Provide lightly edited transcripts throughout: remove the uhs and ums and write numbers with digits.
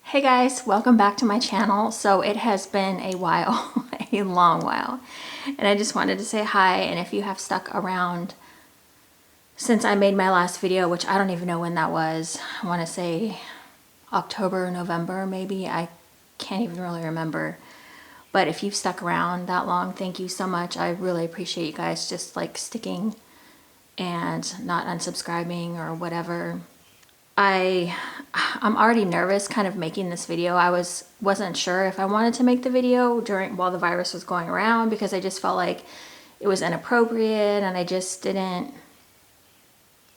Hey guys, welcome back to my channel. So it has been a while, a long while, and I just wanted to say hi. And if you have stuck around since I made my last video, which I don't even know when that was, I want to say October, November maybe, I can't even really remember. But if you've stuck around that long, thank you so much. I really appreciate you guys just like sticking and not unsubscribing or whatever. I'm already nervous kind of making this video. I wasn't sure if I wanted to make the video while the virus was going around, because I just felt like it was inappropriate, and I don't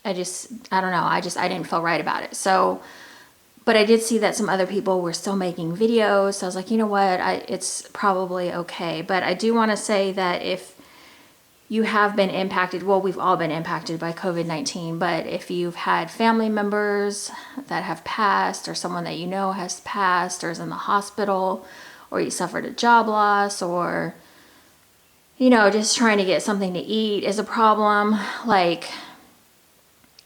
know, I didn't feel right about it. So, but I did see that some other people were still making videos, so I was like, you know what, it's probably okay. But I do want to say that if you have been impacted, well, we've all been impacted by COVID-19, but if you've had family members that have passed, or someone that you know has passed or is in the hospital, or you suffered a job loss, or, you know, just trying to get something to eat is a problem, like,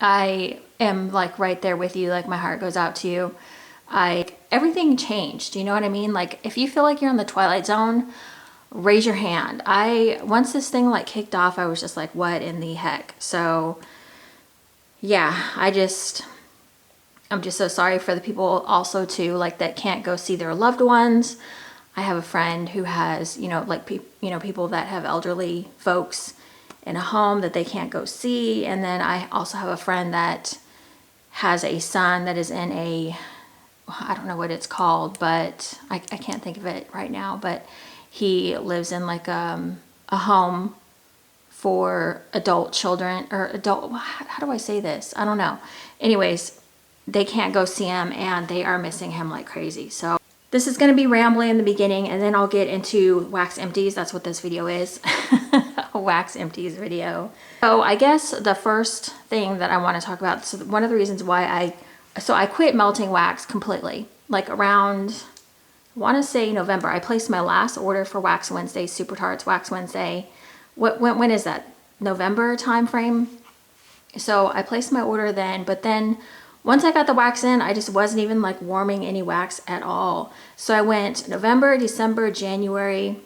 I am like right there with you. Like, my heart goes out to you. Everything changed, you know what I mean? Like, if you feel like you're in the Twilight Zone, raise your hand. Once this thing like kicked off, I was just like, what in the heck? So yeah, I'm just so sorry for the people also too, like, that can't go see their loved ones. I have a friend who has, you know, like people that have elderly folks in a home that they can't go see. And then I also have a friend that has a son that is in I don't know what it's called, but I can't think of it right now, but he lives in like a home for adult children, or how do I say this? I don't know. Anyways, they can't go see him and they are missing him like crazy. So this is going to be rambling in the beginning, and then I'll get into wax empties. That's what this video is. A wax empties video. So I guess the first thing that I want to talk about, so one of the reasons why I quit melting wax completely, like around, I want to say November. I placed my last order for Wax Wednesday, Super Tarts Wax Wednesday. When is that? November time frame? So I placed my order then, but then once I got the wax in, I just wasn't even like warming any wax at all. So I went November, December, January,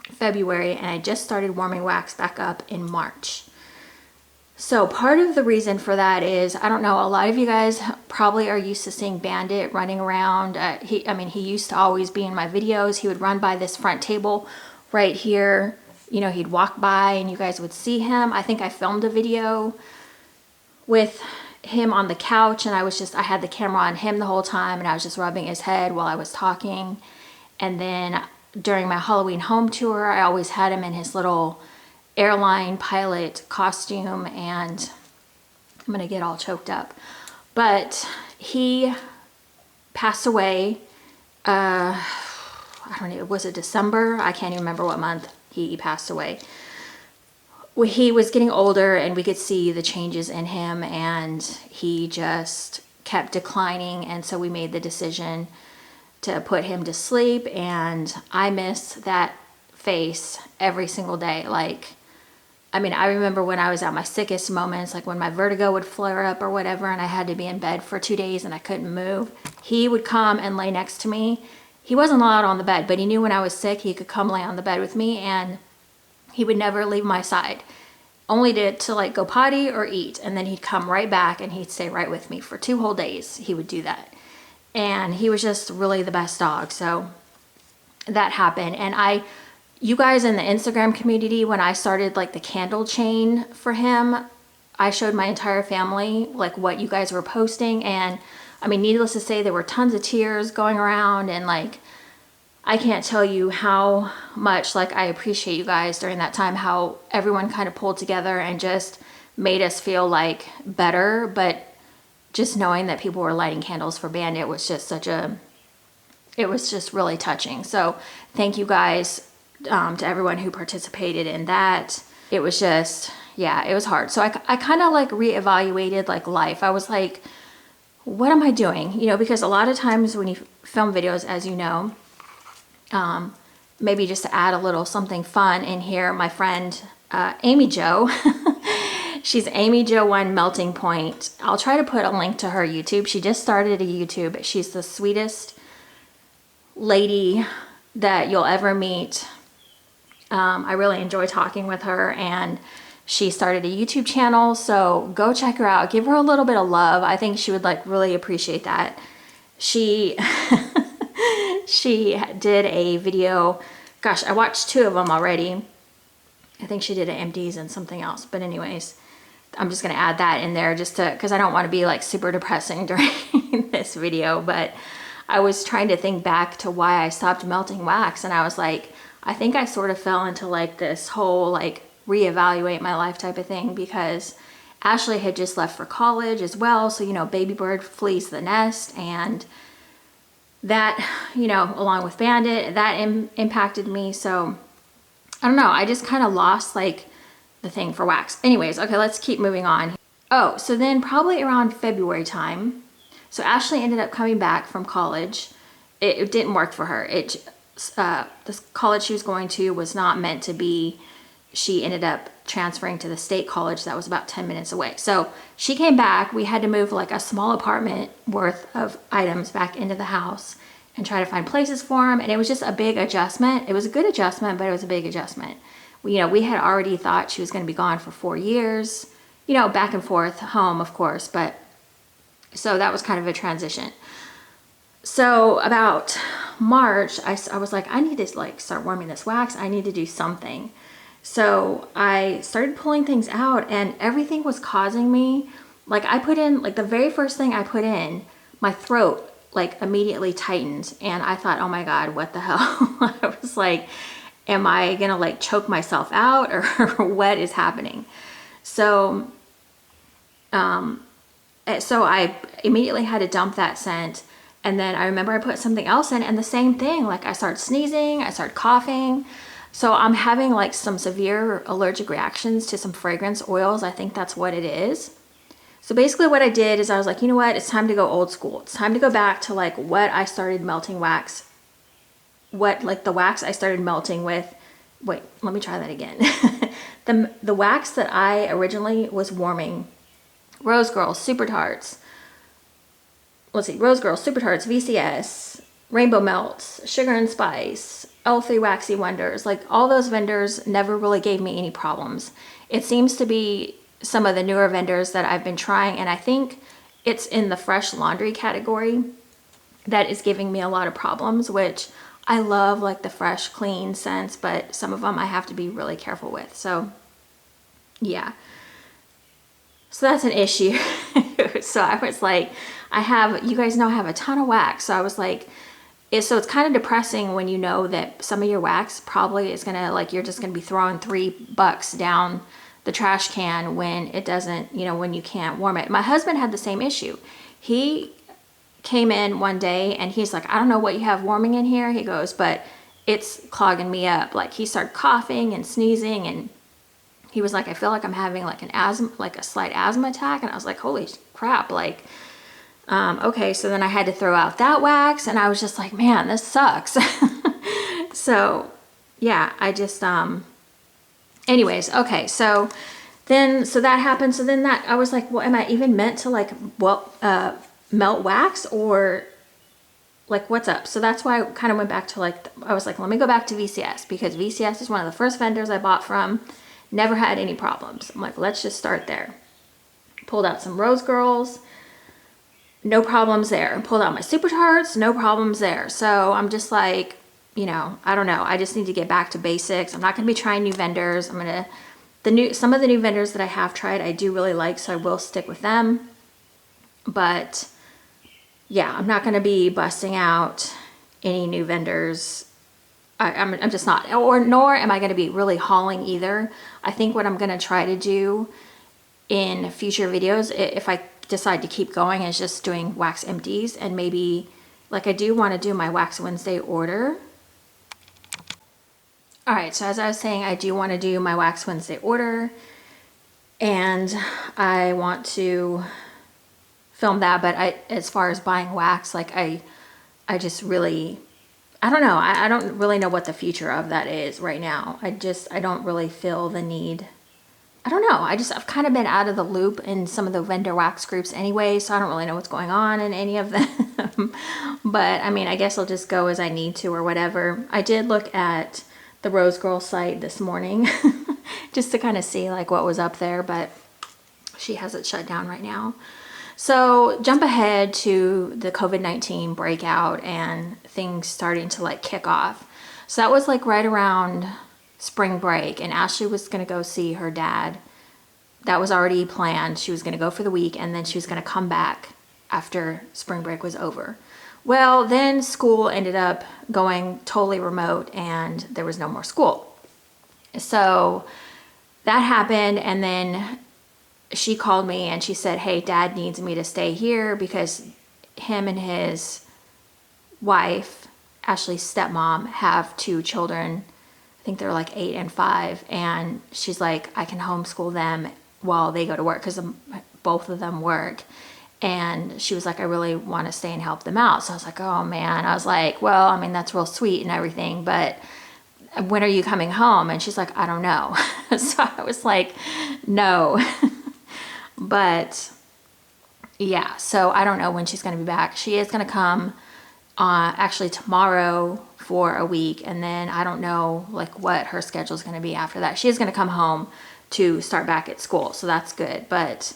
February, and I just started warming wax back up in March. So part of the reason for that is, I don't know, a lot of you guys probably are used to seeing Bandit running around. He used to always be in my videos. He would run by this front table right here. You know, he'd walk by and you guys would see him. I think I filmed a video with him on the couch, and I had the camera on him the whole time, and I was just rubbing his head while I was talking. And then during my Halloween home tour, I always had him in his little airline pilot costume, and I'm gonna get all choked up. But he passed away, I don't know, was it December? I can't even remember what month he passed away. He was getting older and we could see the changes in him, and he just kept declining, and so we made the decision to put him to sleep. And I miss that face every single day. Like, I mean, I remember when I was at my sickest moments, like when my vertigo would flare up or whatever, and I had to be in bed for 2 days and I couldn't move, he would come and lay next to me. He wasn't allowed on the bed, but he knew when I was sick, he could come lay on the bed with me, and he would never leave my side, only to like go potty or eat. And then he'd come right back and he'd stay right with me for 2 whole days. He would do that. And he was just really the best dog. So that happened. And you guys in the Instagram community, when I started like the candle chain for him, I showed my entire family like what you guys were posting. And I mean, needless to say, there were tons of tears going around, and like, I can't tell you how much like I appreciate you guys during that time, how everyone kind of pulled together and just made us feel like better. But just knowing that people were lighting candles for Bandit was just it was just really touching. So thank you guys to everyone who participated in that. It was just, yeah, it was hard. So I kind of like reevaluated like life. I was like, what am I doing? You know, because a lot of times when you film videos, as you know, maybe just to add a little something fun in here, my friend Amy Jo, She's Amy Jo One Melting Point. I'll try to put a link to her YouTube. She just started a YouTube. She's the sweetest lady that you'll ever meet. I really enjoy talking with her, and she started a YouTube channel, so go check her out. Give her a little bit of love. I think she would like really appreciate that. She she did a video. Gosh, I watched 2 of them already. I think she did an empties and something else. But anyways, I'm just going to add that in there just to, because I don't want to be like super depressing during this video. But I was trying to think back to why I stopped melting wax. And I was like, I think I sort of fell into like this whole like reevaluate my life type of thing, because Ashley had just left for college as well. So, you know, baby bird flees the nest, and that, you know, along with Bandit, that impacted me. So I don't know, I just kind of lost like the thing for wax. Anyways, okay, let's keep moving on. Oh, so then probably around February time, so Ashley ended up coming back from college. It didn't work for her. The college she was going to was not meant to be. She ended up transferring to the state college that was about 10 minutes away. So she came back. We had to move like a small apartment worth of items back into the house and try to find places for them. And it was just a big adjustment. It was a good adjustment, but it was a big adjustment. We had already thought she was going to be gone for 4 years, you know, back and forth home, of course. But so that was kind of a transition. So about March, I was like, I need to like start warming this wax. I need to do something. So I started pulling things out, and everything was causing me, like I put in, like the very first thing I put in, my throat like immediately tightened, and I thought, oh my God, what the hell? I was like, am I gonna like choke myself out, or what is happening? So, so I immediately had to dump that scent. And then I remember I put something else in, and the same thing, like I started sneezing, I started coughing. So I'm having like some severe allergic reactions to some fragrance oils. I think that's what it is. So basically what I did is I was like, you know what? It's time to go old school. It's time to go back to like what I started melting wax, what like the wax I started melting with. Wait, let me try that again. The wax that I originally was warming, Rose Girl Super Tarts, let's see, Rose Girl Super Tarts, VCS, Rainbow Melts, Sugar and Spice, L3 Waxy Wonders, like all those vendors never really gave me any problems. It seems to be some of the newer vendors that I've been trying, and I think it's in the fresh laundry category that is giving me a lot of problems, which I love like the fresh, clean scents, but some of them I have to be really careful with. So yeah. So that's an issue. So I was like, you guys know I have a ton of wax. So I was like, so it's kind of depressing when you know that some of your wax probably is gonna, like, you're just gonna be throwing $3 down the trash can when it doesn't, you know, when you can't warm it. My husband had the same issue. He came in one day and he's like, I don't know what you have warming in here. He goes, but it's clogging me up. Like he started coughing and sneezing, and he was like, I feel like I'm having like an asthma, like a slight asthma attack. And I was like, holy crap. Like, okay. So then I had to throw out that wax, and I was just like, man, this sucks. So yeah, I just, anyways, okay. So that happened. So then I was like, well, am I even meant to like, melt wax, or like what's up? So that's why I kind of went back to like, I was like, let me go back to VCS, because VCS is one of the first vendors I bought from. Never had any problems. I'm like, let's just start there. Pulled out some Rose Girls, no problems there. Pulled out my Super Tarts, no problems there. So I'm just like, you know, I don't know. I just need to get back to basics. I'm not going to be trying new vendors. Some of the new vendors that I have tried, I do really like, so I will stick with them. But yeah, I'm not going to be busting out any new vendors. I'm just not, nor am I going to be really hauling either. I think what I'm going to try to do in future videos, if I decide to keep going, is just doing wax empties, and maybe like I do want to do my Wax Wednesday order. All right, so as I was saying, I do want to do my Wax Wednesday order, and I want to film that. But as far as buying wax, like I just really, I don't know. I don't really know what the future of that is right now. I don't really feel the need I don't know. I've kind of been out of the loop in some of the vendor wax groups anyway, so I don't really know what's going on in any of them. But I mean, I guess I'll just go as I need to or whatever. I did look at the Rose Girl site this morning just to kind of see like what was up there, but she has it shut down right now. So jump ahead to the COVID-19 breakout and things starting to like kick off. So that was like right around spring break, and Ashley was going to go see her dad. That was already planned. She was going to go for the week, and then she was going to come back after spring break was over. Well, then school ended up going totally remote, and there was no more school. So that happened, and then she called me and she said, hey, Dad needs me to stay here because him and his wife, Ashley's stepmom, have 2 children. I think they're like 8 and 5, and she's like, I can homeschool them while they go to work because both of them work. And she was like, I really want to stay and help them out. So I was like, oh man. I was like, well, I mean, that's real sweet and everything, but when are you coming home? And she's like, I don't know. So I was like, no. But yeah, so I don't know when she's going to be back. She is going to come actually tomorrow for a week, and then I don't know like what her schedule is going to be after that. She is going to come home to start back at school, so that's good. But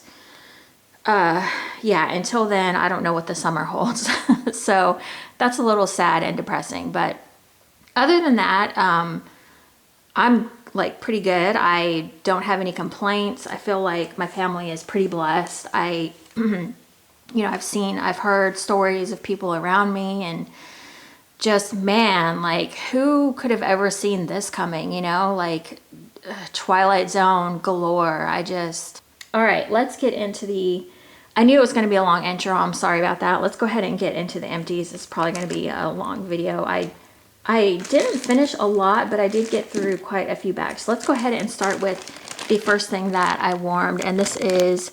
yeah, until then, I don't know what the summer holds. So that's a little sad and depressing. But other than that, I'm like pretty good. I don't have any complaints. I feel like my family is pretty blessed. You know, I've heard stories of people around me, and just, man, like who could have ever seen this coming, you know, like Twilight Zone galore. All right, let's get into I knew it was going to be a long intro. I'm sorry about that. Let's go ahead and get into the empties. It's probably going to be a long video. I didn't finish a lot, but I did get through quite a few bags. So let's go ahead and start with the first thing that I warmed, and this is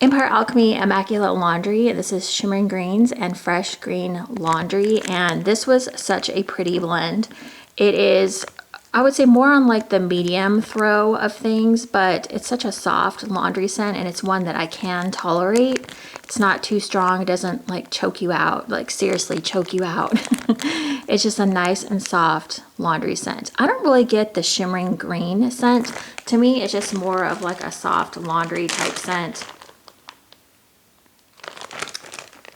Empire Alchemy Immaculate Laundry. This is Shimmering Greens and Fresh Green Laundry, and this was such a pretty blend. It is, I would say, more on like the medium throw of things, but it's such a soft laundry scent, and it's one that I can tolerate. It's not too strong. It doesn't like choke you out, like seriously choke you out. It's just a nice and soft laundry scent. I don't really get the shimmering green scent. To me, it's just more of like a soft laundry type scent.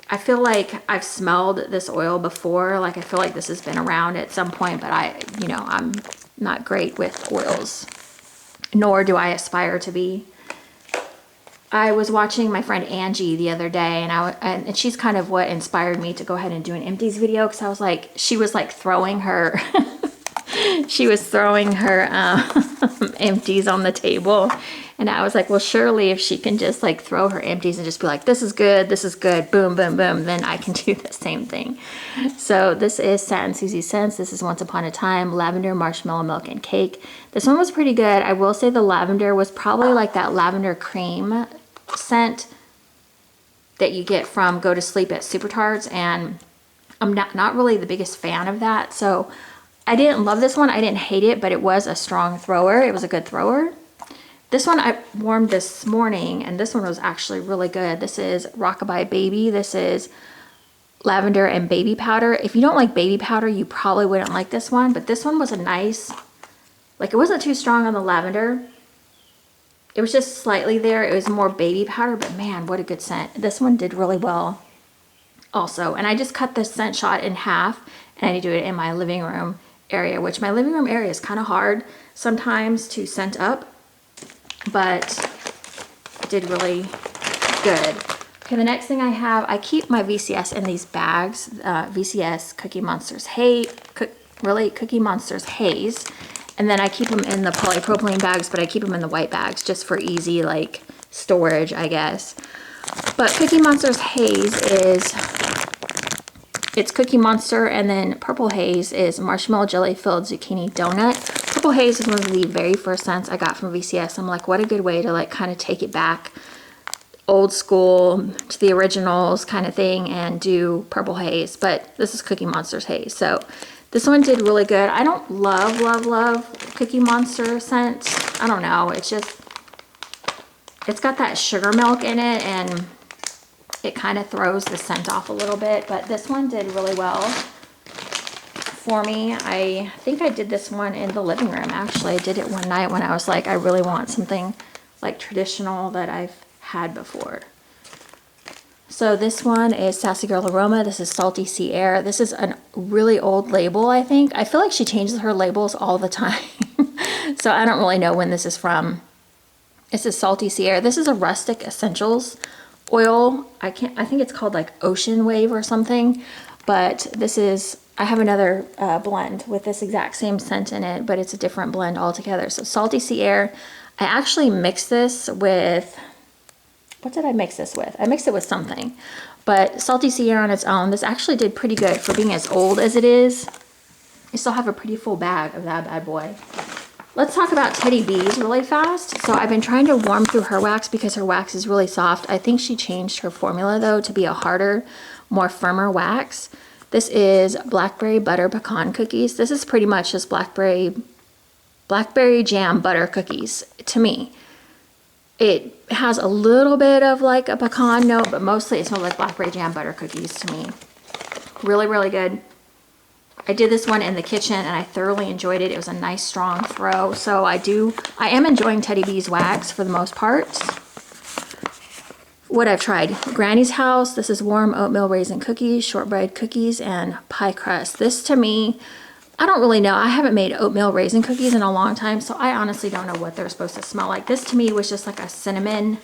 I feel like I've smelled this oil before. Like I feel like this has been around at some point, but I'm not great with oils, nor do I aspire to be. I was watching my friend Angie the other day, and she's kind of what inspired me to go ahead and do an empties video, because I was like, she was like throwing her, she was throwing her empties on the table, and I was like, well, surely if she can just like throw her empties and just be like, this is good, boom, boom, boom, then I can do the same thing. So this is Satin Susie Scents. This is Once Upon a Time Lavender, Marshmallow Milk, and Cake. This one was pretty good. I will say the lavender was probably like that lavender cream scent that you get from Go to Sleep at Super Tarts, and I'm not really the biggest fan of that. So I didn't love this one. I didn't hate it, but it was a strong thrower. It was a good thrower. This one I warmed this morning, and this one was actually really good. This is Rockabye Baby. This is lavender and baby powder. If you don't like baby powder, you probably wouldn't like this one, but this one was a nice, like it wasn't too strong on the lavender. It was just slightly there. It was more baby powder, but man, what a good scent. This one did really well also. And I just cut this scent shot in half, and I do it in my living room area, which my living room area is kind of hard sometimes to scent up, but it did really good. Okay, the next thing I have, I keep my VCS in these bags, VCS Cookie Monsters Cookie Monsters Haze. And then I keep them in the polypropylene bags, but I keep them in the white bags just for easy like storage, I guess. But Cookie Monster's Haze it's Cookie Monster, and then Purple Haze is Marshmallow Jelly Filled Zucchini Donut. Purple Haze is one of the very first scents I got from VCS. I'm like, what a good way to like kind of take it back old school to the originals kind of thing and do Purple Haze. But this is Cookie Monster's Haze. So this one did really good. I don't love Cookie Monster scents. I don't know. It's just, it's got that sugar milk in it, and it kind of throws the scent off a little bit, but this one did really well for me. I think I did this one in the living room. Actually, I did it one night when I was like, I really want something like traditional that I've had before. So this one is Sassy Girl Aroma. This is Salty Sea Air. This is a really old label, I think. I feel like she changes her labels all the time. So I don't really know when this is from. This is Salty Sea Air. This is a Rustic Essentials oil. I think it's called like Ocean Wave or something. But this is, I have another blend with this exact same scent in it, but it's a different blend altogether. So Salty Sea Air. I actually mixed this with, what did I mix this with? I mixed it with something. But Salty Sea Air on its own, this actually did pretty good for being as old as it is. I still have a pretty full bag of that bad boy. Let's talk about Teddy B's really fast. So I've been trying to warm through her wax because her wax is really soft. I think she changed her formula though to be a harder, more firmer wax. This is Blackberry Butter Pecan Cookies. This is pretty much just blackberry jam butter cookies to me. It has a little bit of like a pecan note, but mostly it smells like blackberry jam butter cookies to me. Really, really good. I did this one in the kitchen and I thoroughly enjoyed it. It was a nice strong throw. So I am enjoying Teddy B's wax for the most part. What I've tried, Granny's House. This is warm oatmeal raisin cookies, shortbread cookies, and pie crust. This to me, I don't really know. I haven't made oatmeal raisin cookies in a long time, so I honestly don't know what they're supposed to smell like. This to me was just like a cinnamon,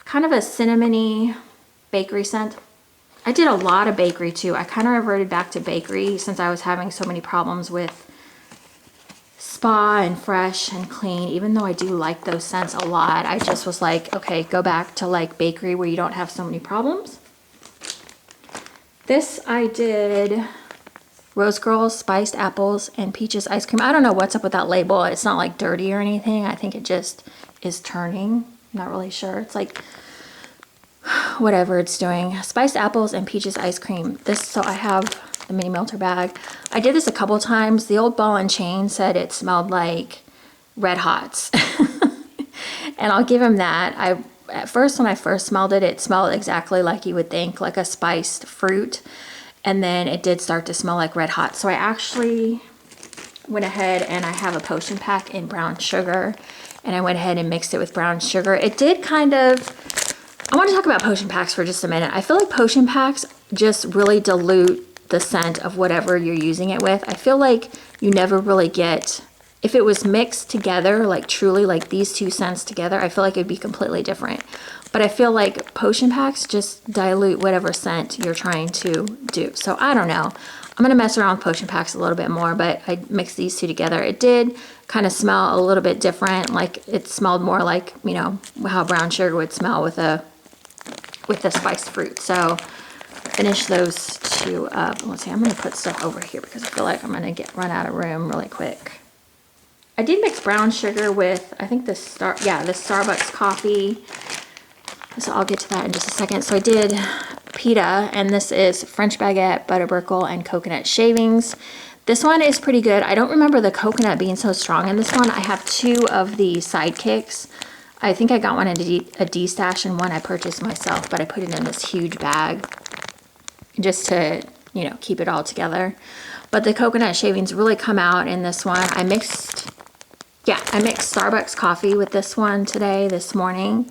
kind of a cinnamony bakery scent. I did a lot of bakery too. I kind of reverted back to bakery since I was having so many problems with Spa and Fresh and Clean. Even though I do like those scents a lot, I just was like, okay, go back to like bakery where you don't have so many problems. This I did Rose Girls, Spiced Apples, and Peaches Ice Cream. I don't know what's up with that label. It's not like dirty or anything. I think it just is turning. I'm not really sure. It's like whatever it's doing. Spiced Apples and Peaches Ice Cream. So I have the mini melter bag. I did this a couple times. The old ball and chain said it smelled like Red Hots. And I'll give him that. At first, when I first smelled it, it smelled exactly like you would think, like a spiced fruit. And then it did start to smell like Red Hot. So I actually went ahead and I have a potion pack in brown sugar. And I went ahead and mixed it with brown sugar. It did kind of, I want to talk about potion packs for just a minute. I feel like potion packs just really dilute the scent of whatever you're using it with. I feel like you never really get, if it was mixed together, like truly like these two scents together, I feel like it'd be completely different. But I feel like potion packs just dilute whatever scent you're trying to do. So I don't know. I'm going to mess around with potion packs a little bit more, but I mixed these two together. It did kind of smell a little bit different. Like it smelled more like, you know, how brown sugar would smell with the spiced fruit. So finish those two up. Let's see, I'm going to put stuff over here because I feel like I'm going to run out of room really quick. I did mix brown sugar with, I think this Starbucks coffee. So I'll get to that in just a second. So I did pita, and this is French baguette, butterburkle, and coconut shavings. This one is pretty good. I don't remember the coconut being so strong in this one. I have two of the sidekicks. I think I got one in a D-stash and one I purchased myself, but I put it in this huge bag just to, you know, keep it all together. But the coconut shavings really come out in this one. I mixed Starbucks coffee with this one this morning,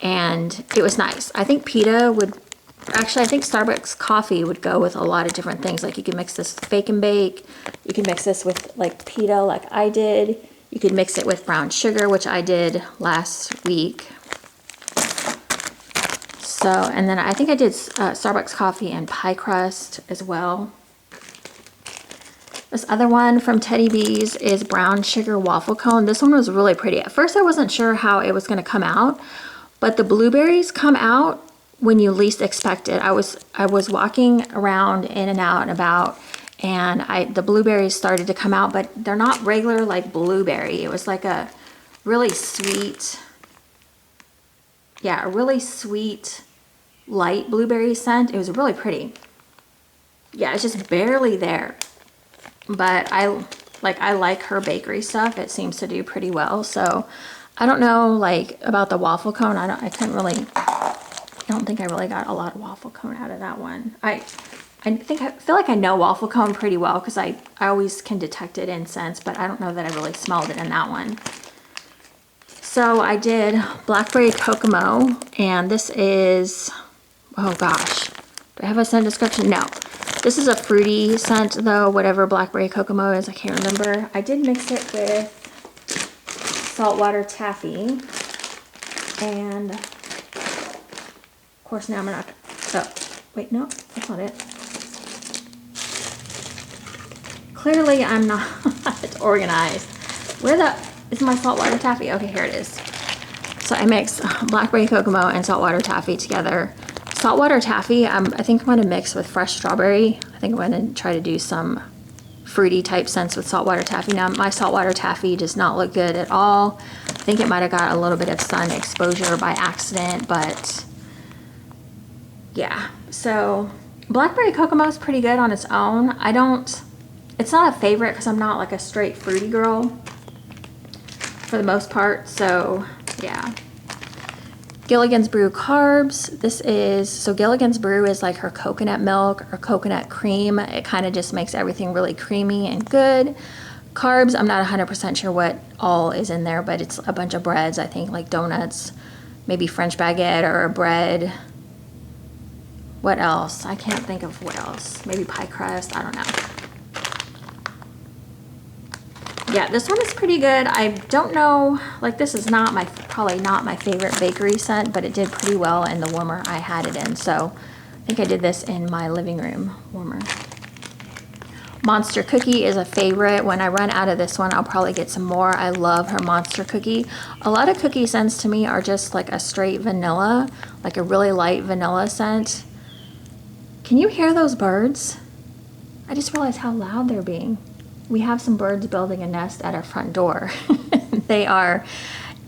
and it was nice. I think I think Starbucks coffee would go with a lot of different things. Like you can mix this with bake and bake. You can mix this with like pita like I did. You could mix it with brown sugar, which I did last week. So, and then I think I did Starbucks coffee and pie crust as well. This other one from Teddy B's is brown sugar waffle cone. This one was really pretty. At first I wasn't sure how it was going to come out, but the blueberries come out when you least expect it. I was walking around in and out and about, and the blueberries started to come out, but they're not regular like blueberry. It was like a really sweet, a really sweet light blueberry scent. It was really pretty. Yeah, it's just barely there. But I like her bakery stuff. It seems to do pretty well. So I don't know, like, about the waffle cone. I don't think I really got a lot of waffle cone out of that one. I feel like I know waffle cone pretty well because I always can detect it in scents, but I don't know that I really smelled it in that one. So I did Blackberry Kokomo, and this is, oh gosh, do I have a scent description? No. This is a fruity scent though, whatever Blackberry Kokomo is, I can't remember. I did mix it with saltwater taffy, and of course now I'm not, oh, wait, no, that's not it. Clearly I'm not organized. Where is my saltwater taffy? Okay, here it is. So I mixed Blackberry Kokomo and saltwater taffy together. Saltwater taffy, I think I'm gonna mix with fresh strawberry. I think I'm gonna try to do some fruity type scents with saltwater taffy. Now my saltwater taffy does not look good at all. I think it might have got a little bit of sun exposure by accident, but yeah. So Blackberry Kokomo is pretty good on its own. It's not a favorite because I'm not like a straight fruity girl for the most part, so yeah. Gilligan's Brew carbs. So Gilligan's Brew is like her coconut milk or coconut cream. It kind of just makes everything really creamy and good. Carbs, I'm not 100% sure what all is in there, but it's a bunch of breads, I think, like donuts, maybe French baguette or a bread. What else? I can't think of what else. Maybe pie crust, I don't know. Yeah, this one is pretty good. I don't know, like this is probably not my favorite bakery scent, but it did pretty well in the warmer I had it in. So I think I did this in my living room warmer. Monster Cookie is a favorite. When I run out of this one, I'll probably get some more. I love her Monster Cookie. A lot of cookie scents to me are just like a straight vanilla, like a really light vanilla scent. Can you hear those birds? I just realized how loud they're being. We have some birds building a nest at our front door. They are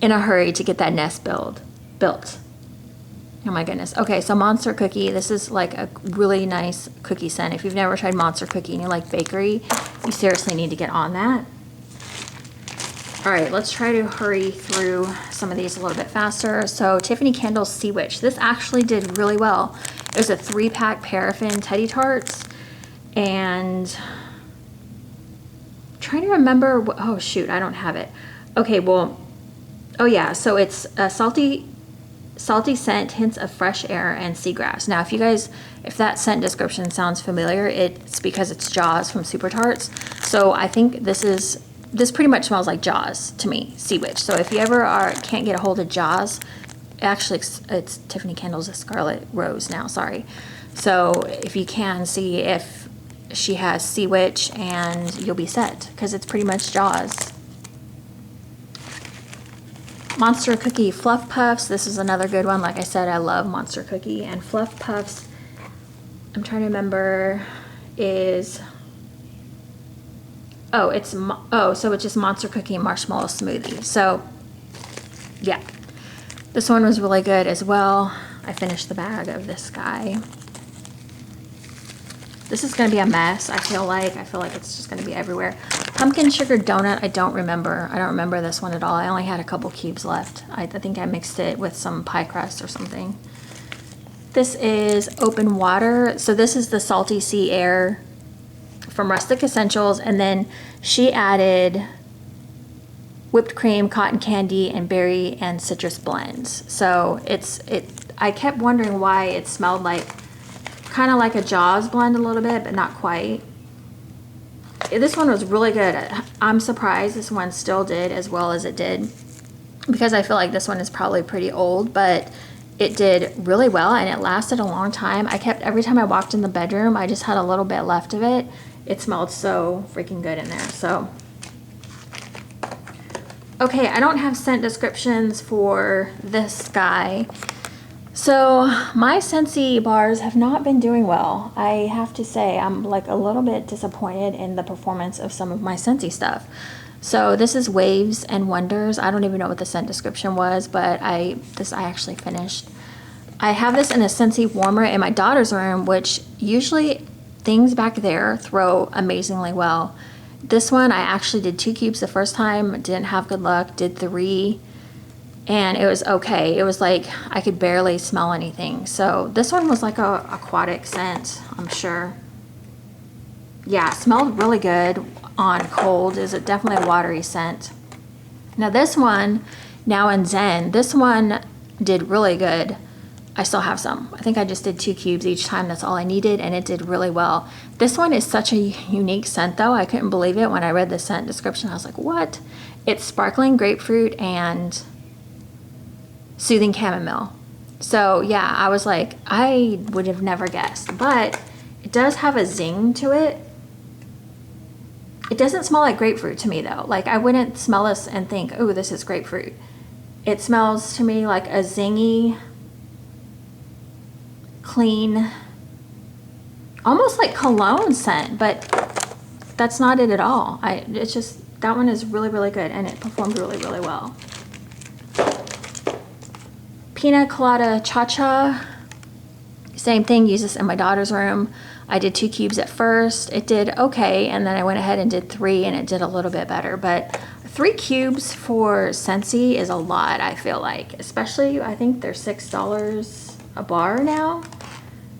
in a hurry to get that nest built. Oh my goodness. Okay, so Monster Cookie. This is like a really nice cookie scent. If you've never tried Monster Cookie and you like bakery, you seriously need to get on that. All right, let's try to hurry through some of these a little bit faster. So Tiffany Candle's Sea Witch. This actually did really well. It was a 3-pack paraffin Teddy Tarts, and trying to remember what, oh shoot, I don't have it. Okay, well, oh yeah, so it's a salty scent, hints of fresh air and seagrass. Now if that scent description sounds familiar, it's because it's Jaws from Super Tarts. So I think this pretty much smells like Jaws to me, Sea Witch. So if you ever can't get a hold of Jaws, actually it's Tiffany Candle's a Scarlet Rose now, sorry. So if you can, see if she has Sea Witch and you'll be set, because it's pretty much Jaws. Monster Cookie Fluff Puffs. This is another good one. Like I said, I love Monster Cookie. And Fluff Puffs, I'm trying to remember, is, so it's just Monster Cookie Marshmallow Smoothie. So yeah, this one was really good as well. I finished the bag of this guy. This is going to be a mess, I feel like. It's just going to be everywhere. Pumpkin Sugar Donut, I don't remember this one at all. I only had a couple cubes left. I think I mixed it with some pie crust or something. This is Open Water. So this is the Salty Sea Air from Rustic Essentials. And then she added whipped cream, cotton candy, and berry and citrus blends. So I kept wondering why it smelled like kind of like a Jaws blend a little bit, but not quite. This one was really good. I'm surprised this one still did as well as it did, because I feel like this one is probably pretty old, but it did really well and it lasted a long time. Every time I walked in the bedroom, I just had a little bit left of it. It smelled so freaking good in there. So, okay, I don't have scent descriptions for this guy. So my Scentsy bars have not been doing well. I have to say, I'm like a little bit disappointed in the performance of some of my Scentsy stuff. So this is Waves and Wonders. I don't even know what the scent description was, but I actually finished. I have this in a Scentsy warmer in my daughter's room, which usually things back there throw amazingly well. This one, I actually did 2 cubes the first time, didn't have good luck, did 3. and it was okay. It was like I could barely smell anything. So this one was like a aquatic scent, I'm sure. Yeah, it smelled really good on cold. Is it definitely a watery scent. Now this one, Now and Zen, this one did really good. I still have some. I think I just did 2 cubes each time. That's all I needed, and it did really well. This one is such a unique scent though. I couldn't believe it when I read the scent description. I was like, what? It's sparkling grapefruit and soothing chamomile. So yeah, I was like, I would have never guessed, but it does have a zing to it. It doesn't smell like grapefruit to me though. Like I wouldn't smell this and think, oh, this is grapefruit. It smells to me like a zingy, clean, almost like cologne scent, but that's not it at all. It's just, that one is really, really good, and it performed really, really well. Pina Colada Cha-Cha, same thing, use this in my daughter's room. I did 2 cubes at first. It did okay, and then I went ahead and did 3, and it did a little bit better. But 3 cubes for Scentsy is a lot, I feel like. Especially, I think they're $6 a bar now.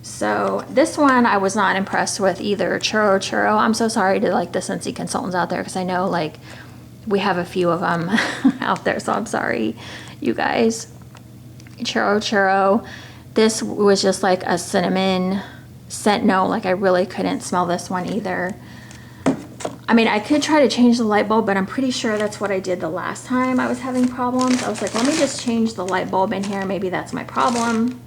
So this one I was not impressed with either. Churro. I'm so sorry to like the Scentsy consultants out there, because I know like we have a few of them out there, so I'm sorry, you guys. Churro. This was just like a cinnamon scent. No, like I really couldn't smell this one either. I mean, I could try to change the light bulb, but I'm pretty sure that's what I did the last time I was having problems. I was like, let me just change the light bulb in here. Maybe that's my problem.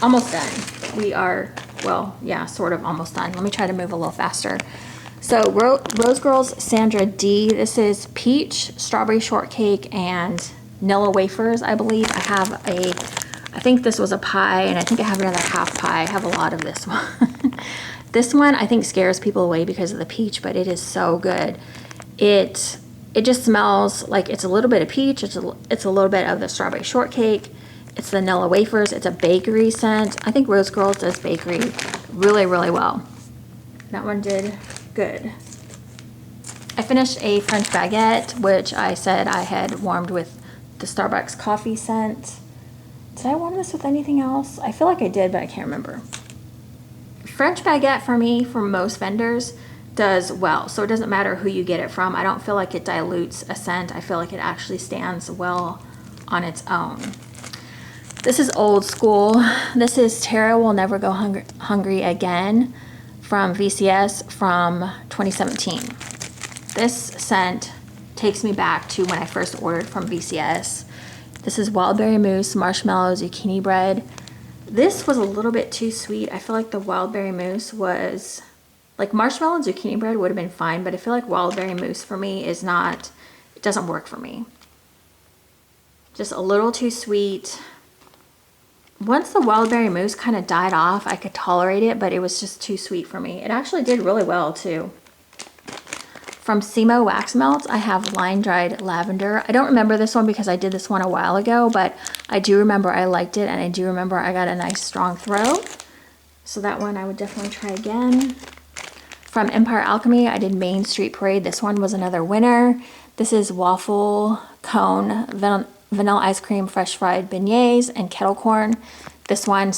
Almost done. We are, well, yeah, sort of almost done. Let me try to move a little faster. So Rose Girls Sandra D. This is peach, strawberry shortcake, and vanilla wafers, I believe. I think this was a pie, and I think I have another half pie. I have a lot of this one. This one I think scares people away because of the peach, but it is so good. It just smells like it's a little bit of peach. It's a little bit of the strawberry shortcake. It's the vanilla wafers. It's a bakery scent. I think Rose Girls does bakery really, really well. That one did good. I finished a French baguette, which I said I had warmed with the Starbucks coffee scent. Did I warm this with anything else? I feel like I did, but I can't remember. French baguette for me, for most vendors, does well. So it doesn't matter who you get it from. I don't feel like it dilutes a scent. I feel like it actually stands well on its own. This is old school. This is Tara Will Never Go Hungry Again from VCS from 2017. This scent takes me back to when I first ordered from VCS. This is wild berry mousse, marshmallow, zucchini bread. This was a little bit too sweet. I feel like the wild berry mousse was, like marshmallow and zucchini bread would have been fine, but I feel like wild berry mousse for me is not, it doesn't work for me. Just a little too sweet. Once the wild berry mousse kind of died off, I could tolerate it, but it was just too sweet for me. It actually did really well too. From Simo Wax Melts, I have line dried lavender. I don't remember this one because I did this one a while ago, but I do remember I liked it, and I do remember I got a nice strong throat. So that one I would definitely try again. From Empire Alchemy, I did Main Street Parade. This one was another winner. This is waffle cone, vanilla ice cream, fresh fried beignets, and kettle corn. This one,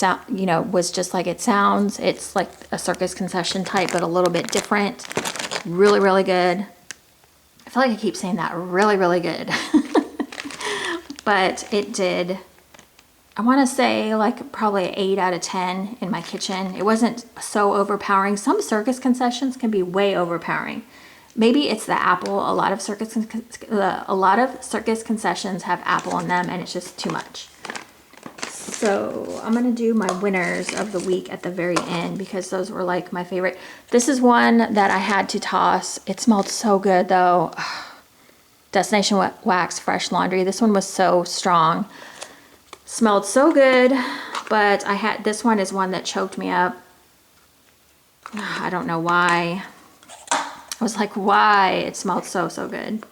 was just like it sounds. It's like a circus concession type, but a little bit different. Really, really good. I feel like I keep saying that. Really, really good. But it did, I want to say like probably 8 out of 10 in my kitchen. It wasn't so overpowering. Some circus concessions can be way overpowering. Maybe it's the apple. A lot of circus concessions have apple in them, and it's just too much. So I'm gonna do my winners of the week at the very end because those were like my favorite. This is one that I had to toss. It smelled so good though. Destination Wax Fresh Laundry. This one was so strong. Smelled so good, but this one is one that choked me up. I don't know why. I was like, why? It smelled so, so good.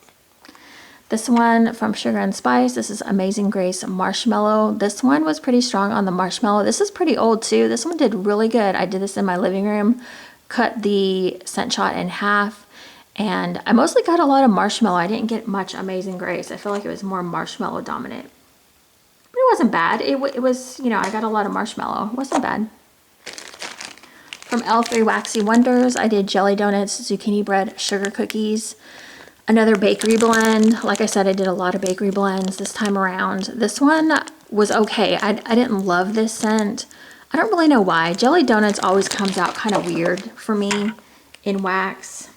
This one from Sugar and Spice, this is Amazing Grace Marshmallow. This one was pretty strong on the marshmallow. This is pretty old too. This one did really good. I did this in my living room, cut the scent shot in half, And I mostly got a lot of marshmallow. I didn't get much Amazing Grace. I feel like it was more marshmallow dominant. But it wasn't bad. It was, you know, I got a lot of marshmallow. It wasn't bad. From L3 Waxy Wonders, I did jelly donuts, zucchini bread, sugar cookies, another bakery blend. Like I said, I did a lot of bakery blends this time around. This one was okay. I didn't love this scent. I don't really know why. Jelly donuts always comes out kind of weird for me in wax.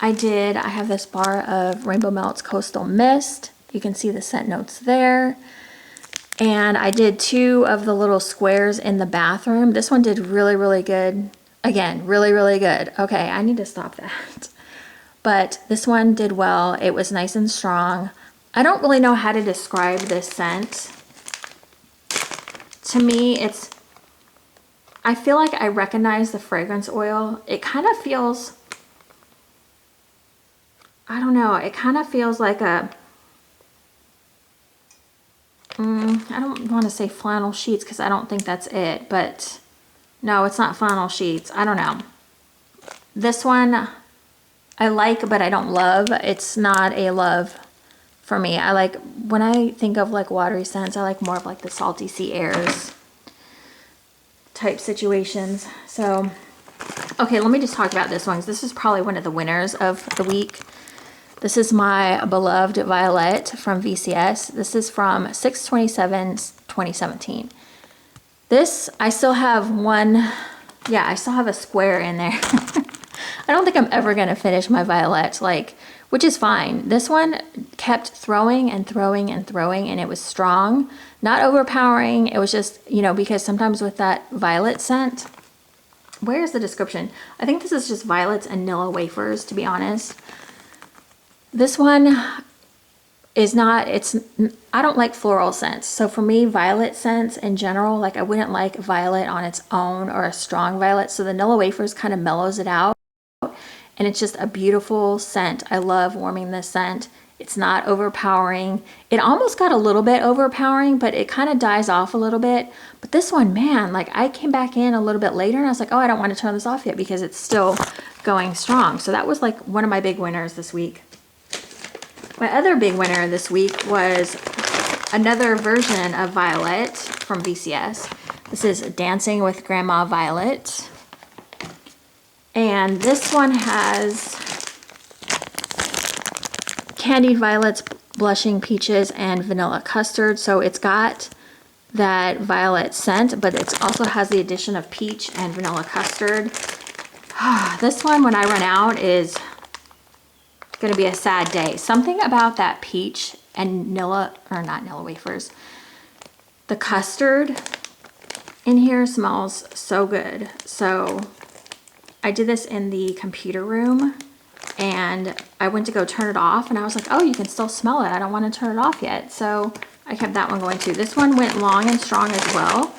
I have this bar of Rainbow Melts Coastal Mist. You can see the scent notes there. And I did 2 of the little squares in the bathroom. This one did really, really good. Again, really, really good. Okay, I need to stop that. But this one did well. It was nice and strong. I don't really know how to describe this scent. To me, I feel like I recognize the fragrance oil. It kind of feels, I don't know, it kind of feels like a, I don't want to say flannel sheets because I don't think that's it, but no, it's not flannel sheets. I don't know. This one I like, but I don't love. It's not a love for me. I like, when I think of like watery scents, I like more of like the salty sea airs type situations. So, okay, let me just talk about this one. This is probably one of the winners of the week. This is my beloved Violet from VCS. This is from 6/27/2017. This, I still have one, yeah, I still have a square in there. I don't think I'm ever going to finish my Violet, like, which is fine. This one kept throwing and throwing and throwing, and it was strong, not overpowering. It was just, you know, because sometimes with that Violet scent, where's the description? I think this is just violets and Nilla wafers, to be honest. This one is not, I don't like floral scents. So for me, violet scents in general, like I wouldn't like violet on its own or a strong violet. So the Nilla wafers kind of mellows it out. And it's just a beautiful scent. I love warming this scent. It's not overpowering. It almost got a little bit overpowering, but it kind of dies off a little bit. But this one, man, like I came back in a little bit later and I was like, oh, I don't want to turn this off yet because it's still going strong. So that was like one of my big winners this week. My other big winner this week was another version of Violet from VCS. This is Dancing with Grandma Violet. And this one has candied violets, blushing peaches, and vanilla custard. So it's got that violet scent, but it also has the addition of peach and vanilla custard. This one, when I run out, is going to be a sad day. Something about that peach and Nilla, or not Nilla wafers, the custard in here smells so good. So I did this in the computer room and I went to go turn it off and I was like, oh, you can still smell it. I don't want to turn it off yet. So I kept that one going too. This one went long and strong as well.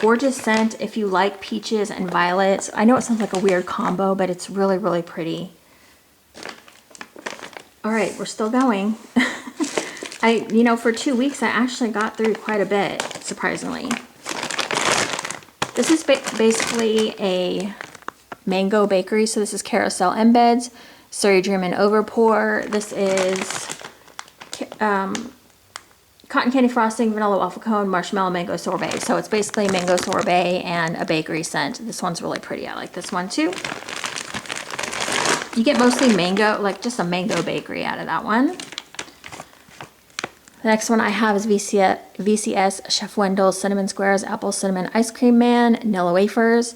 Gorgeous scent if you like peaches and violets. I know it sounds like a weird combo, but it's really, really pretty. All right, we're still going. You know, for 2 weeks, I actually got through quite a bit, surprisingly. This is basically a mango bakery. So this is Carousel Embeds, Surrey Dream and Overpour. This is cotton candy frosting, vanilla waffle cone, marshmallow mango sorbet. So it's basically mango sorbet and a bakery scent. This one's really pretty. I like this one too. You get mostly mango, like just a mango bakery out of that one. The next one I have is VCS Chef Wendell's Cinnamon Squares Apple Cinnamon Ice Cream Man, Nilla wafers.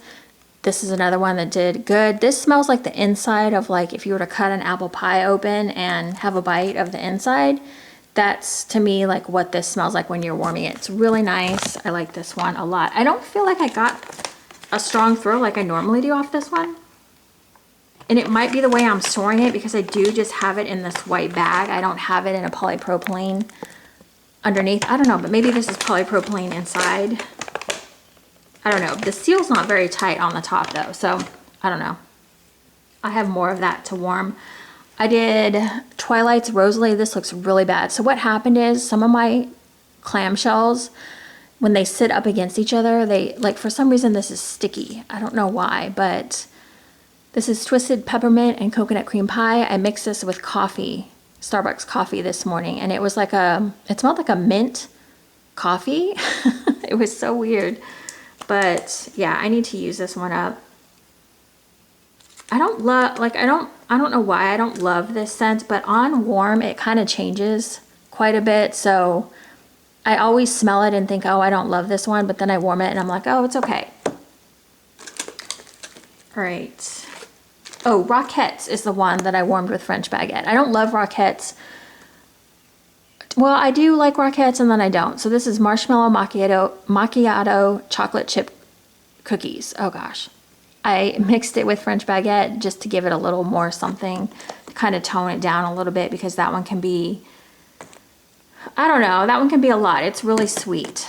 This is another one that did good. This smells like the inside of, like, if you were to cut an apple pie open and have a bite of the inside. That's, to me, like what this smells like when you're warming it. It's really nice. I like this one a lot. I don't feel like I got a strong throw like I normally do off this one. And it might be the way I'm storing it because I do just have it in this white bag. I don't have it in a polypropylene underneath. I don't know, but maybe this is polypropylene inside. I don't know. The seal's not very tight on the top though, so I don't know. I have more of that to warm. I did Twilight's Rosalie. This looks really bad. So what happened is some of my clamshells, when they sit up against each other, they, like, for some reason this is sticky. I don't know why, but This is twisted peppermint and coconut cream pie. I mixed this with coffee, Starbucks coffee this morning, and it was like it smelled like a mint coffee. It was so weird. But yeah, I need to use this one up. I don't love, like, I don't know why I don't love this scent, but on warm, it kind of changes quite a bit. So I always smell it and think, oh, I don't love this one, but then I warm it and I'm like, oh, it's okay. All right. Oh, Roquettes is the one that I warmed with French baguette. I don't love Roquettes. Well, I do like Roquettes and then I don't. So this is marshmallow macchiato chocolate chip cookies. Oh gosh. I mixed it with French baguette just to give it a little more something, to kind of tone it down a little bit, because that one can be, I don't know, that one can be a lot. It's really sweet.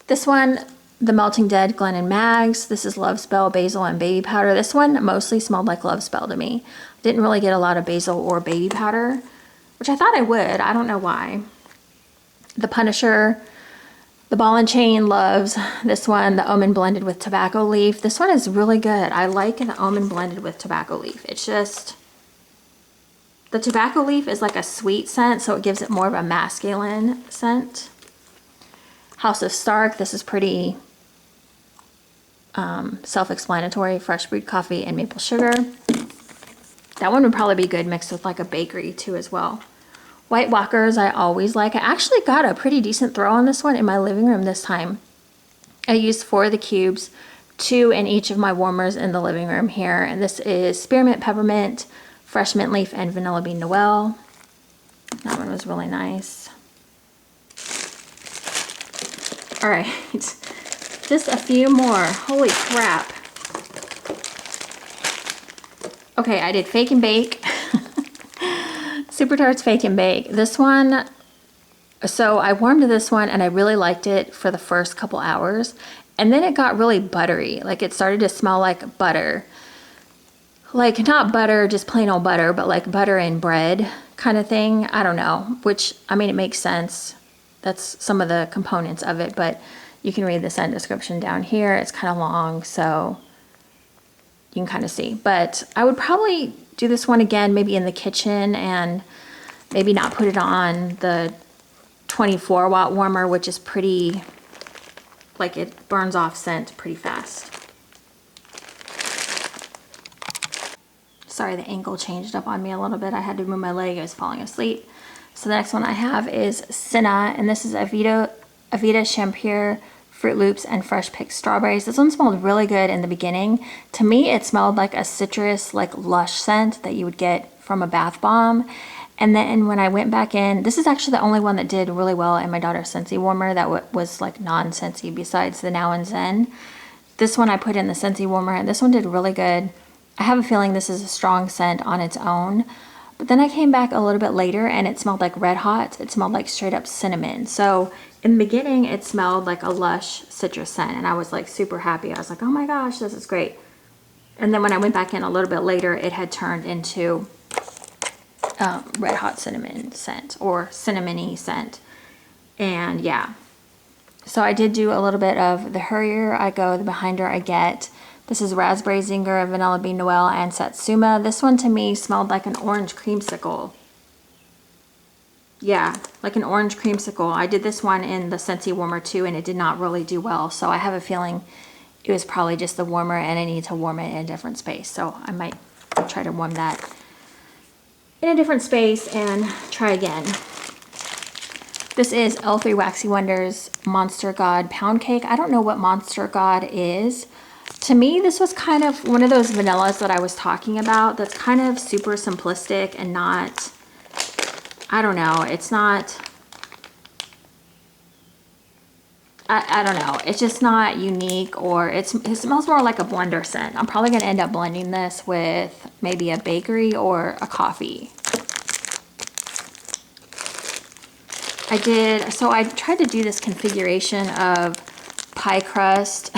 This one, the Melting Dead Glen & Mags. This is Love Spell, basil, and baby powder. This one mostly smelled like Love Spell to me. Didn't really get a lot of basil or baby powder, which I thought I would. I don't know why. The Punisher, the Ball and Chain loves this one, the Almond blended with tobacco leaf. This one is really good. I like the almond blended with tobacco leaf. It's just, the tobacco leaf is like a sweet scent, so it gives it more of a masculine scent. House of Stark, this is pretty self-explanatory. Fresh brewed coffee and maple sugar. That one would probably be good mixed with like a bakery too as well. White Walkers I always like. I actually got a pretty decent throw on this one in my living room this time. I used 4 of the cubes, 2 in each of my warmers in the living room here. And this is Spearmint Peppermint, Fresh Mint Leaf, and Vanilla Bean Noel. That one was really nice. All right, just a few more. Holy crap. Okay, I did Fake and Bake. Super Tarts Fake and Bake. This one, so I warmed this one and I really liked it for the first couple hours. And then it got really buttery. Like it started to smell like butter. Like not butter, just plain old butter, but like butter and bread kind of thing. I don't know, which, I mean, it makes sense. That's some of the components of it, but you can read the scent description down here. It's kind of long, so you can kind of see. But I would probably do this one again, maybe in the kitchen, and maybe not put it on the 24 watt warmer, which is pretty, like it burns off scent pretty fast. Sorry, the angle changed up on me a little bit. I had to move my leg, I was falling asleep. So the next one I have is Senna, and this is Avita Champure Fruit Loops and fresh picked strawberries. This one smelled really good in the beginning. To me, it smelled like a citrus, like lush scent that you would get from a bath bomb. And then when I went back in, this is actually the only one that did really well in my daughter's Scentsy warmer that was like non-Scentsy besides the Now and Zen. This one I put in the Scentsy warmer, and this one did really good. I have a feeling this is a strong scent on its own. But then I came back a little bit later and it smelled like Red Hot. It smelled like straight up cinnamon. So in the beginning, it smelled like a lush citrus scent, and I was like super happy. I was like, oh my gosh, this is great. And then when I went back in a little bit later, it had turned into Red Hot cinnamon scent, or cinnamony scent. And yeah, so I did do a little bit of the Hurrier I Go, the Behinder I Get. This is Raspberry Zinger, Vanilla Bean Noel, and Satsuma. This one to me smelled like an orange creamsicle. Yeah, like an orange creamsicle. I did this one in the Scentsy warmer too, and it did not really do well. So I have a feeling it was probably just the warmer, and I need to warm it in a different space. So I might try to warm that in a different space and try again. This is L3 Waxy Wonders Monster God Pound Cake. I don't know what Monster God is. To me, this was kind of one of those vanillas that I was talking about that's kind of super simplistic and not, I don't know, it's not, I don't know, it's just not unique, or it smells more like a blender scent. I'm probably going to end up blending this with maybe a bakery or a coffee. So I tried to do this configuration of pie crust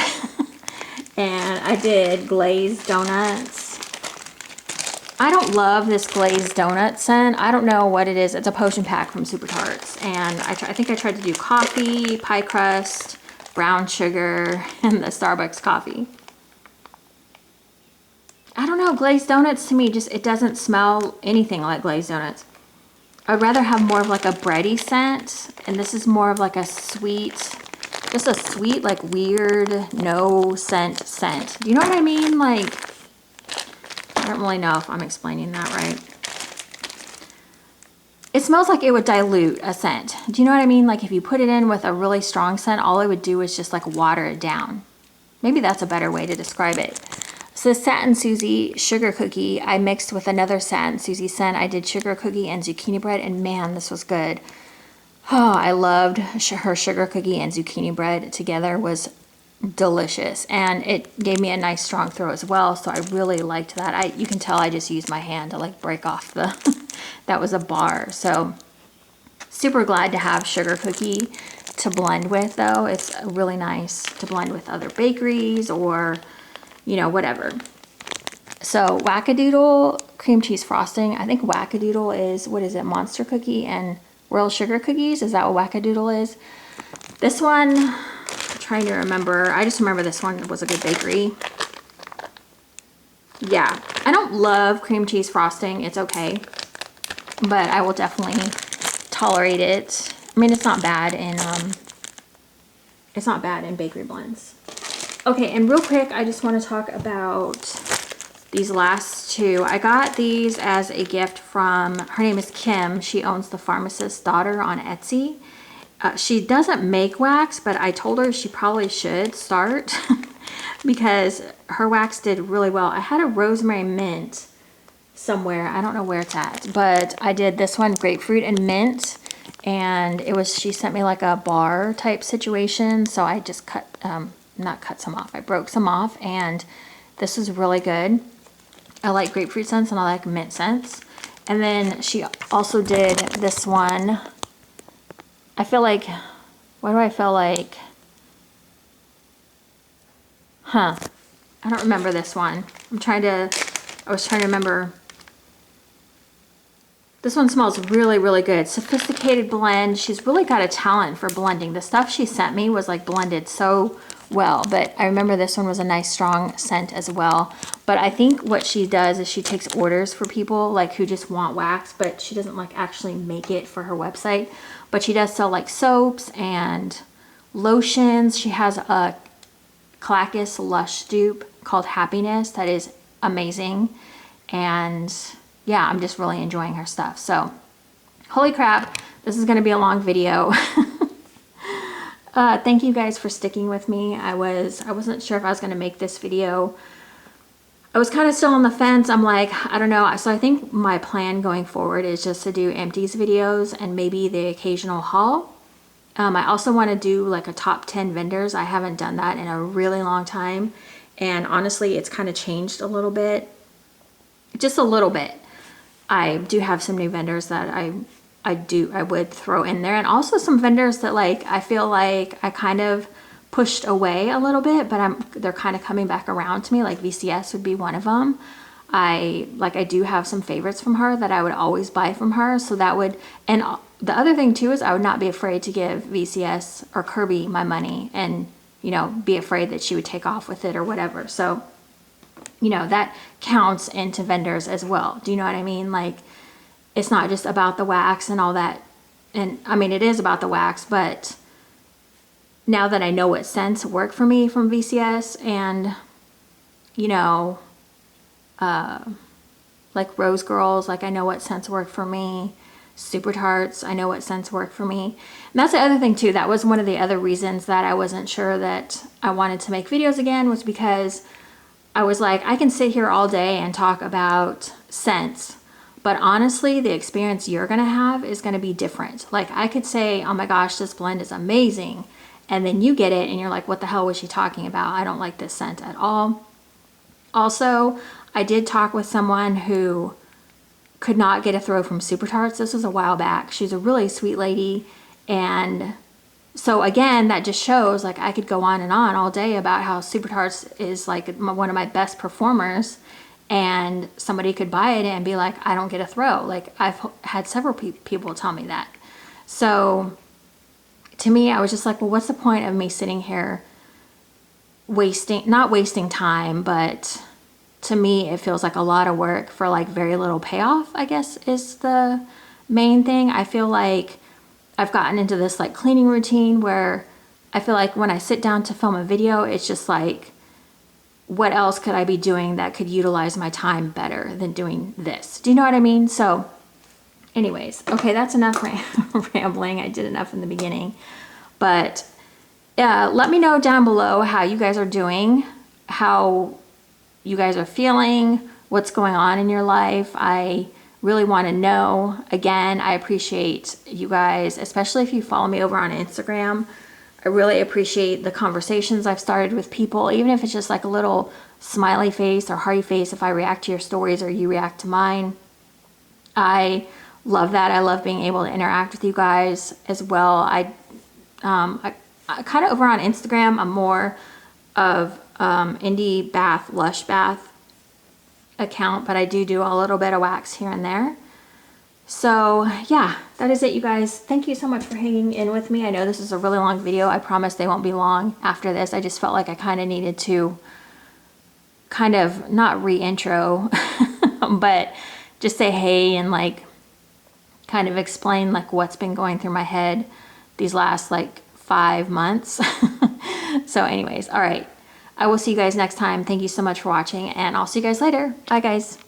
and I did glazed donuts. I don't love this glazed donut scent. I don't know what it is. It's a potion pack from Super Tarts. And I think I tried to do coffee, pie crust, brown sugar, and the Starbucks coffee. glazed donuts to me, just, it doesn't smell anything like glazed donuts. I'd rather have more of like a bready scent, and this is more of like a sweet, just a sweet, like weird, no scent. Do you know what I mean? Like, I don't really know if I'm explaining that right. It smells like it would dilute a scent. Do you know what I mean? Like if you put it in with a really strong scent, all it would do is just like water it down. Maybe that's a better way to describe it. So Satin Susie sugar cookie, I mixed with another Satin Susie scent. I did sugar cookie and zucchini bread, and man, this was good. Oh, I loved her sugar cookie and zucchini bread together, was delicious, and it gave me a nice strong throw as well, so I really liked that. You can tell I just used my hand to like break off the that was a bar. So super glad to have sugar cookie to blend with, though. It's really nice to blend with other bakeries or, you know, whatever. So Wackadoodle cream cheese frosting. I think Wackadoodle is, what is it, Monster Cookie and Royal Sugar Cookies? Is that what Wackadoodle is? This one, I'm trying to remember. I just remember this one was a good bakery. Yeah, I don't love cream cheese frosting. It's okay, but I will definitely tolerate it. I mean, it's not bad in bakery blends. Okay, and real quick, I just want to talk about these last two. I got these as a gift from, her name is Kim. She owns The Pharmacist's Daughter on Etsy. She doesn't make wax, but I told her she probably should start because her wax did really well. I had a rosemary mint somewhere. I don't know where it's at, but I did this one, grapefruit and mint, and it was, she sent me like a bar type situation, so I just not cut some off, I broke some off, and this is really good. I like grapefruit scents and I like mint scents. And then she also did this one. I feel like, what do I feel like? I don't remember this one. I was trying to remember. This one smells really, really good. Sophisticated blend. She's really got a talent for blending. The stuff she sent me was like blended so well, but I remember this one was a nice strong scent as well. But I think what she does is she takes orders for people like who just want wax, but she doesn't like actually make it for her website. But she does sell like soaps and lotions. She has a Clackus Lush dupe called Happiness that is amazing, and yeah, I'm just really enjoying her stuff. So holy crap, this is going to be a long video. Thank you guys for sticking with me. I wasn't sure if I was going to make this video. I was kind of still on the fence. I'm like, I don't know. So I think my plan going forward is just to do empties videos and maybe the occasional haul. I also want to do like a top 10 vendors. I haven't done that in a really long time. And honestly, it's kind of changed a little bit. Just a little bit. I do have some new vendors that I would throw in there, and also some vendors that like I feel like I kind of pushed away a little bit, but they're kind of coming back around to me. Like VCS would be one of them. I do have some favorites from her that I would always buy from her, so that would, and the other thing too is I would not be afraid to give VCS or Kirby my money and, you know, be afraid that she would take off with it or whatever. So, you know, that counts into vendors as well. Do you know what I mean? Like, it's not just about the wax and all that. And I mean, it is about the wax, but now that I know what scents work for me from VCS, and, you know, like Rose Girls, like I know what scents work for me. Super Tarts, I know what scents work for me. And that's the other thing too. That was one of the other reasons that I wasn't sure that I wanted to make videos again, was because I was like, I can sit here all day and talk about scents, but honestly, the experience you're gonna have is gonna be different. Like I could say, oh my gosh, this blend is amazing. And then you get it and you're like, what the hell was she talking about? I don't like this scent at all. Also, I did talk with someone who could not get a throw from Super Tarts. This was a while back. She's a really sweet lady. And so again, that just shows like I could go on and on all day about how Super Tarts is like one of my best performers, and somebody could buy it and be like, I don't get a throw. Like I've had several people tell me that. So to me, I was just like, well, what's the point of me sitting here not wasting time, but to me, it feels like a lot of work for like very little payoff, I guess is the main thing. I feel like I've gotten into this like cleaning routine where I feel like when I sit down to film a video, it's just like, what else could I be doing that could utilize my time better than doing this? Do you know what I mean? So anyways, okay, that's enough rambling. I did enough in the beginning. But let me know down below how you guys are doing, how you guys are feeling, what's going on in your life. I really want to know. Again, I appreciate you guys, especially if you follow me over on Instagram. I really appreciate the conversations I've started with people, even if it's just like a little smiley face or hearty face if I react to your stories or you react to mine. I love that. I love being able to interact with you guys as well. I kind of over on Instagram, I'm more of Indie Bath, Lush Bath account, but I do a little bit of wax here and there. So yeah, that is it, you guys. Thank you so much for hanging in with me. I know this is a really long video. I promise they won't be long after this. I just felt like I kind of needed to kind of not re-intro, but just say hey and like kind of explain like what's been going through my head these last like 5 months. So anyways, all right. I will see you guys next time. Thank you so much for watching, and I'll see you guys later. Bye, guys.